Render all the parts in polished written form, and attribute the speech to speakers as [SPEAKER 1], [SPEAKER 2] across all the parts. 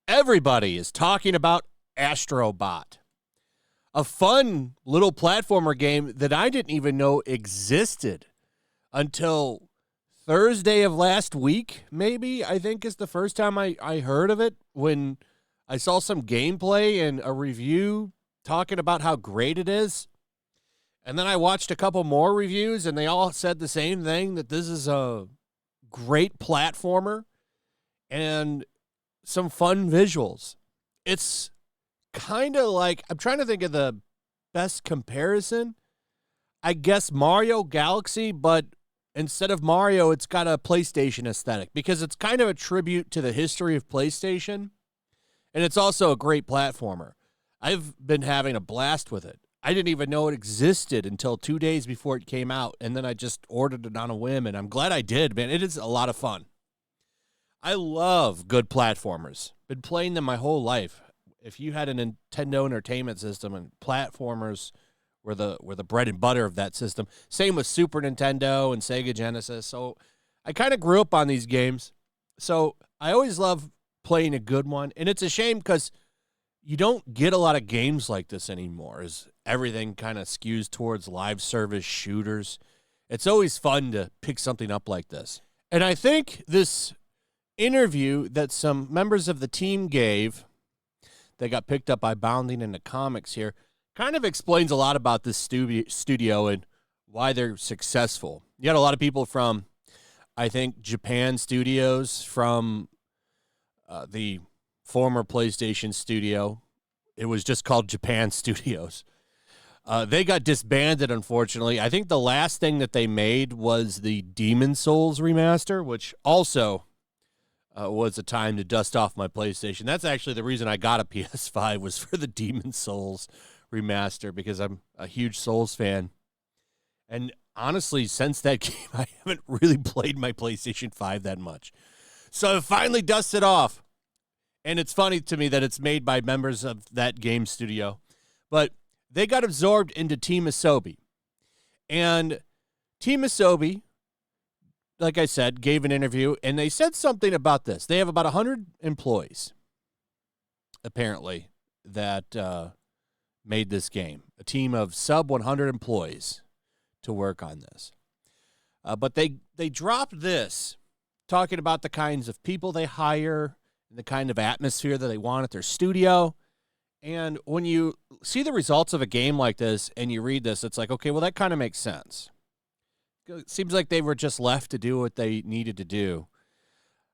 [SPEAKER 1] Everybody is talking about Astro Bot, a fun little platformer game that I didn't even know existed until Thursday of last week, maybe, I think is the first time I heard of it, when I saw some gameplay and a review talking about how great it is. And then I watched a couple more reviews, and they all said the same thing, that this is a great platformer and some fun visuals. It's kind of like, I'm trying to think of the best comparison. I guess Mario Galaxy, but instead of Mario, it's got a PlayStation aesthetic, because it's kind of a tribute to the history of PlayStation, and it's also a great platformer. I've been having a blast with it. I didn't even know it existed until 2 days before it came out, and then I just ordered it on a whim, and I'm glad I did, man. It is a lot of fun. I love good platformers. Been playing them my whole life. If you had a Nintendo Entertainment System, and platformers were the bread and butter of that system. Same with Super Nintendo and Sega Genesis. So I kind of grew up on these games. So I always love playing a good one. And it's a shame because you don't get a lot of games like this anymore, as everything kind of skews towards live service shooters. It's always fun to pick something up like this. And I think this interview that some members of the team gave, that got picked up by Bounding into Comics here, kind of explains a lot about this studio and why they're successful. You got a lot of people from, I think, Japan studios, from the former PlayStation studio. It was just called Japan Studios. They got disbanded, unfortunately. I think the last thing that they made was the Demon Souls remaster, which also was a time to dust off my PlayStation. That's actually the reason I got a PS5, was for the Demon Souls remaster, because I'm a huge Souls fan. And honestly, since that game, I haven't really played my PlayStation 5 that much. So I finally dusted off. And it's funny to me that it's made by members of that game studio. But they got absorbed into Team Asobi. And Team Asobi, like I said, gave an interview, and they said something about this. They have about 100 employees, apparently, that made this game. A team of sub-100 employees to work on this. But they dropped this, talking about the kinds of people they hire, and the kind of atmosphere that they want at their studio. And when you see the results of a game like this, and you read this, it's like, okay, well, that kind of makes sense. It seems like they were just left to do what they needed to do.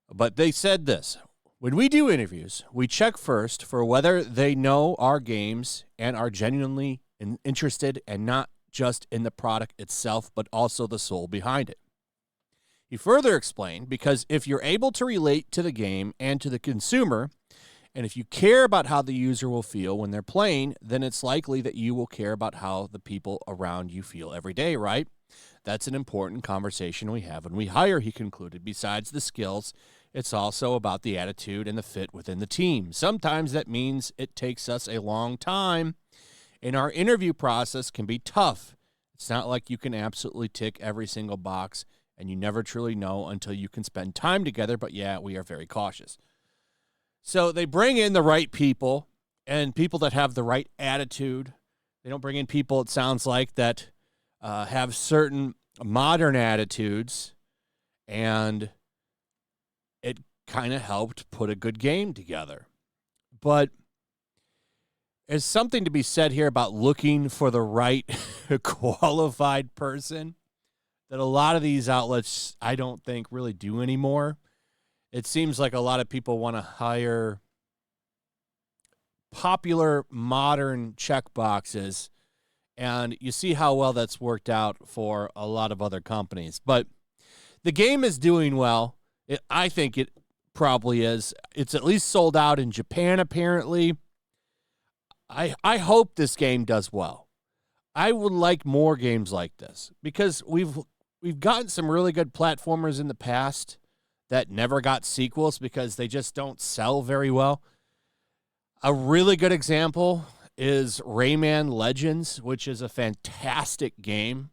[SPEAKER 1] But they said this: when we do interviews, we check first for whether they know our games and are genuinely interested, and not just in the product itself, but also the soul behind it. He further explained, because if you're able to relate to the game and to the consumer, and if you care about how the user will feel when they're playing, then it's likely that you will care about how the people around you feel every day, right? That's an important conversation we have when we hire, he concluded. Besides the skills, it's also about the attitude and the fit within the team. Sometimes that means it takes us a long time, and our interview process can be tough. It's not like you can absolutely tick every single box, and you never truly know until you can spend time together, but yeah, we are very cautious. So they bring in the right people, and people that have the right attitude. They don't bring in people, it sounds like, that have certain modern attitudes, and it kind of helped put a good game together. But there's something to be said here about looking for the right qualified person that a lot of these outlets, I don't think, really do anymore. It seems like a lot of people want to hire popular modern checkboxes, and you see how well that's worked out for a lot of other companies. But the game is doing well. I think it probably is. It's at least sold out in Japan, apparently. I hope this game does well. I would like more games like this, because we've gotten some really good platformers in the past that never got sequels because they just don't sell very well. A really good example is Rayman Legends, which is a fantastic game,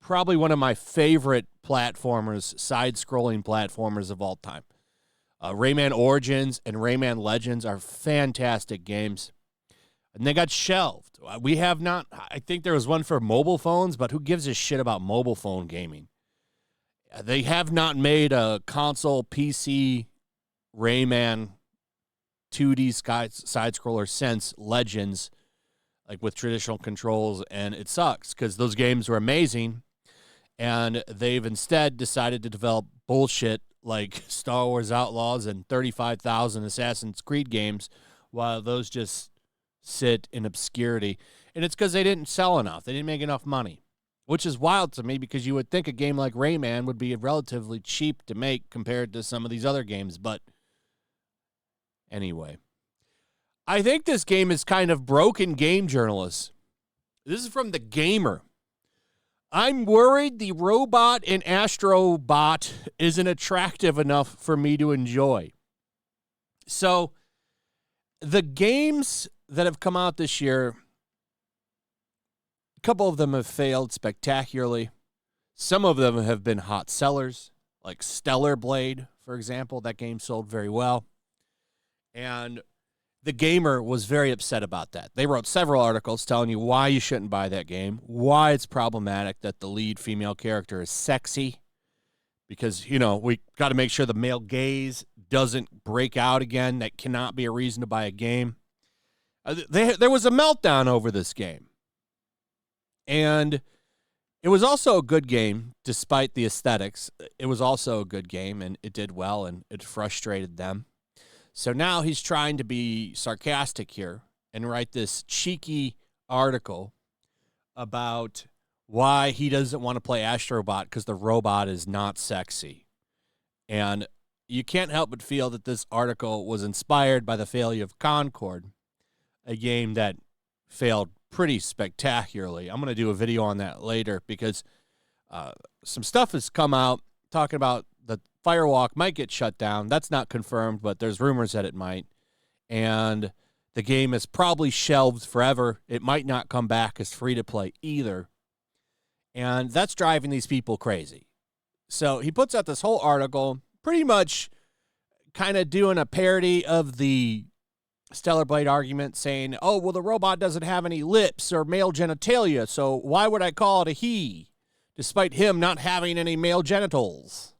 [SPEAKER 1] probably one of my favorite platformers, side-scrolling platformers of all time. Rayman Origins and Rayman Legends are fantastic games, and they got shelved. We have not, I think there was one for mobile phones, but who gives a shit about mobile phone gaming? They have not made a console PC Rayman 2D side-scroller since Legends, like with traditional controls, and it sucks because those games were amazing, and they've instead decided to develop bullshit like Star Wars Outlaws and 35,000 Assassin's Creed games, while those just sit in obscurity. And it's because they didn't sell enough. They didn't make enough money, which is wild to me because you would think a game like Rayman would be relatively cheap to make compared to some of these other games. But anyway, I think this game is kind of broken game journalists. This is from The Gamer. I'm worried the robot in Astro Bot isn't attractive enough for me to enjoy. So the games that have come out this year, a couple of them have failed spectacularly. Some of them have been hot sellers, like Steller Blade, for example. That game sold very well. And The Gamer was very upset about that. They wrote several articles telling you why you shouldn't buy that game, why it's problematic that the lead female character is sexy, because, you know, we got to make sure the male gaze doesn't break out again. That cannot be a reason to buy a game. There was a meltdown over this game. And it was also a good game, despite the aesthetics. It was also a good game, and it did well, and it frustrated them. So now he's trying to be sarcastic here and write this cheeky article about why he doesn't want to play Astro Bot because the robot is not sexy. And you can't help but feel that this article was inspired by the failure of Concord, a game that failed pretty spectacularly. I'm going to do a video on that later because some stuff has come out talking about the Firewalk might get shut down. That's not confirmed, but there's rumors that it might. And the game is probably shelved forever. It might not come back as free-to-play either. And that's driving these people crazy. So he puts out this whole article pretty much kind of doing a parody of the Steller Blade argument, saying, oh, well, the robot doesn't have any lips or male genitalia, so why would I call it a he, despite him not having any male genitals?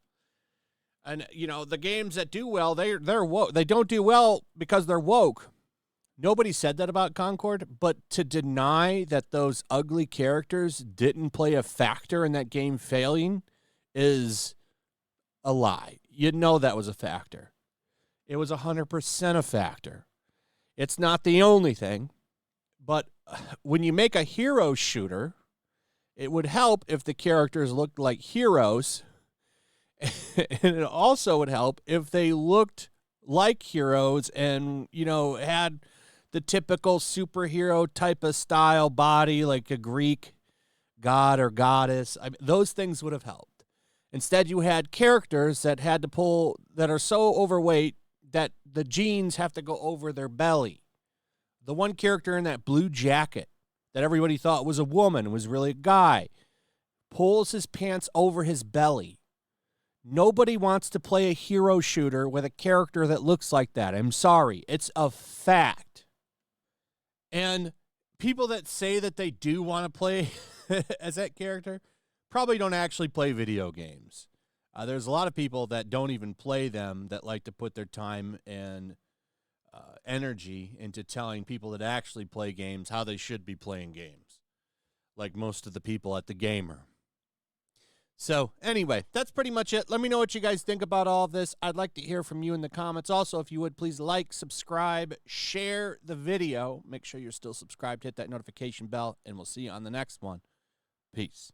[SPEAKER 1] And, you know, the games that do well, they're woke. They don't do well because they're woke. Nobody said that about Concord, but to deny that those ugly characters didn't play a factor in that game failing is a lie. You know that was a factor. It was 100% a factor. It's not the only thing, but when you make a hero shooter, it would help if the characters looked like heroes. And it also would help if they looked like heroes and, you know, had the typical superhero type of style body, like a Greek god or goddess. Those things would have helped. Instead, you had characters that had to pull, that are so overweight that the jeans have to go over their belly. The one character in that blue jacket that everybody thought was a woman was really a guy pulls his pants over his belly. Nobody wants to play a hero shooter with a character that looks like that. I'm sorry. It's a fact. And people that say that they do want to play as that character probably don't actually play video games. There's a lot of people that don't even play them that like to put their time and energy into telling people that actually play games how they should be playing games, like most of the people at The Gamer. So anyway, that's pretty much it. Let me know what you guys think about all of this. I'd like to hear from you in the comments. Also, if you would, please like, subscribe, share the video. Make sure you're still subscribed. Hit that notification bell, and we'll see you on the next one. Peace.